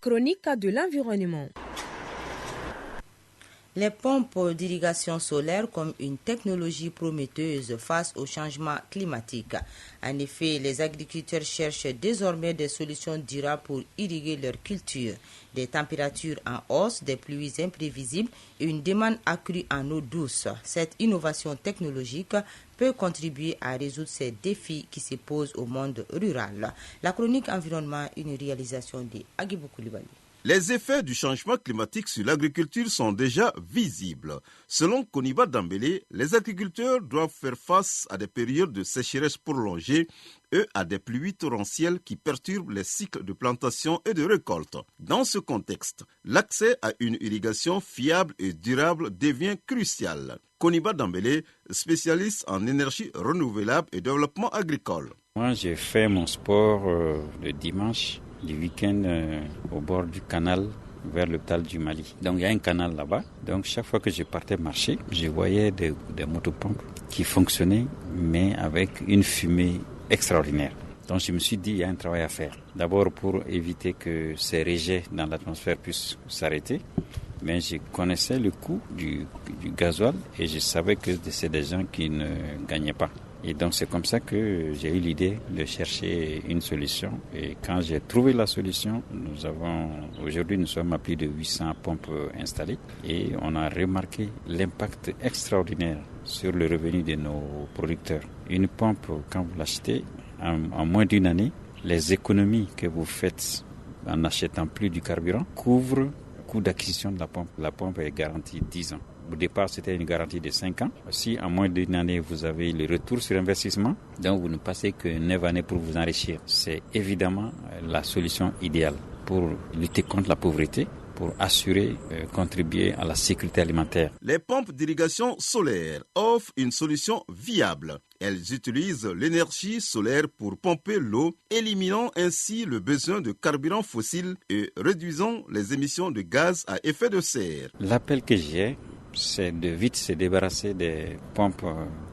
chronique de l'environnement. Les pompes d'irrigation solaire comme une technologie prometteuse face au changement climatique. En effet, les agriculteurs cherchent désormais des solutions durables pour irriguer leurs cultures. Des températures en hausse, des pluies imprévisibles et une demande accrue en eau douce. Cette innovation technologique peut contribuer à résoudre ces défis qui se posent au monde rural. La chronique environnement, une réalisation de Agibou Koulibaly. Les effets du changement climatique sur l'agriculture sont déjà visibles. Selon Koniba Dambélé, les agriculteurs doivent faire face à des périodes de sécheresse prolongées et à des pluies torrentielles qui perturbent les cycles de plantation et de récolte. Dans ce contexte, l'accès à une irrigation fiable et durable devient crucial. Koniba Dambélé, spécialiste en énergie renouvelable et développement agricole. Moi, j'ai fait mon sport le dimanche du week-end au bord du canal vers l'hôpital du Mali. Donc il y a un canal là-bas. Donc chaque fois que je partais marcher, je voyais des motopompes qui fonctionnaient, mais avec une fumée extraordinaire. Donc je me suis dit, il y a un travail à faire. D'abord pour éviter que ces rejets dans l'atmosphère puissent s'arrêter. Mais je connaissais le coût du gasoil et je savais que c'est des gens qui ne gagnaient pas. Et donc c'est comme ça que j'ai eu l'idée de chercher une solution. Et quand j'ai trouvé la solution, aujourd'hui nous sommes à plus de 800 pompes installées. Et on a remarqué l'impact extraordinaire sur le revenu de nos producteurs. Une pompe, quand vous l'achetez, en moins d'une année, les économies que vous faites en n'achetant plus du carburant couvrent le coût d'acquisition de la pompe. La pompe est garantie 10 ans. Au départ, c'était une garantie de 5 ans. Si en moins d'une année, vous avez le retour sur investissement, donc vous ne passez que 9 années pour vous enrichir. C'est évidemment la solution idéale pour lutter contre la pauvreté, pour assurer, contribuer à la sécurité alimentaire. Les pompes d'irrigation solaire offrent une solution viable. Elles utilisent l'énergie solaire pour pomper l'eau, éliminant ainsi le besoin de carburant fossile et réduisant les émissions de gaz à effet de serre. L'appel que j'ai, c'est de vite se débarrasser des pompes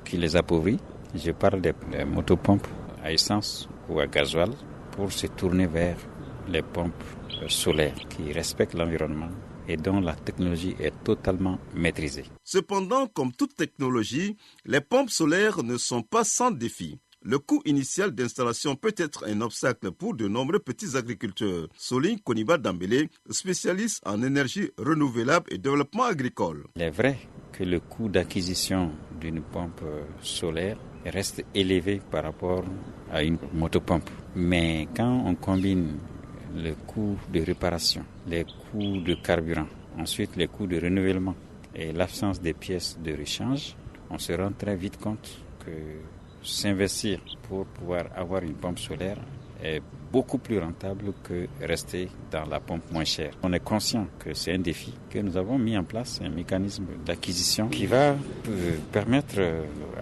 qui les appauvrissent. Je parle des motopompes à essence ou à gasoil pour se tourner vers les pompes solaires qui respectent l'environnement et dont la technologie est totalement maîtrisée. Cependant, comme toute technologie, les pompes solaires ne sont pas sans défi. Le coût initial d'installation peut être un obstacle pour de nombreux petits agriculteurs, souligne Koniba Dambélé, spécialiste en énergie renouvelable et développement agricole. Il est vrai que le coût d'acquisition d'une pompe solaire reste élevé par rapport à une motopompe. Mais quand on combine le coût de réparation, les coûts de carburant, ensuite les coûts de renouvellement et l'absence des pièces de rechange, on se rend très vite compte que s'investir pour pouvoir avoir une pompe solaire est beaucoup plus rentable que rester dans la pompe moins chère. On est conscient que c'est un défi, que nous avons mis en place un mécanisme d'acquisition qui va permettre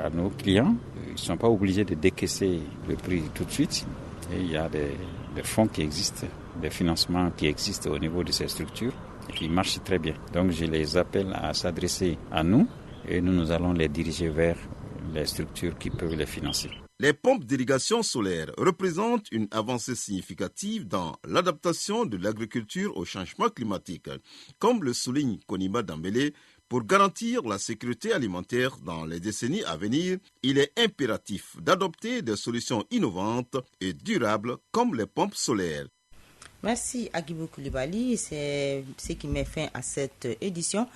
à nos clients, ils ne sont pas obligés de décaisser le prix tout de suite. Et il y a des fonds qui existent, des financements qui existent au niveau de ces structures et qui marchent très bien. Donc je les appelle à s'adresser à nous et nous allons les diriger vers les structures qui peuvent les financer. Les pompes d'irrigation solaire représentent une avancée significative dans l'adaptation de l'agriculture au changement climatique. Comme le souligne Koniba Dambélé, pour garantir la sécurité alimentaire dans les décennies à venir, il est impératif d'adopter des solutions innovantes et durables comme les pompes solaires. Merci Agibou Koulibaly, c'est ce qui met fin à cette édition.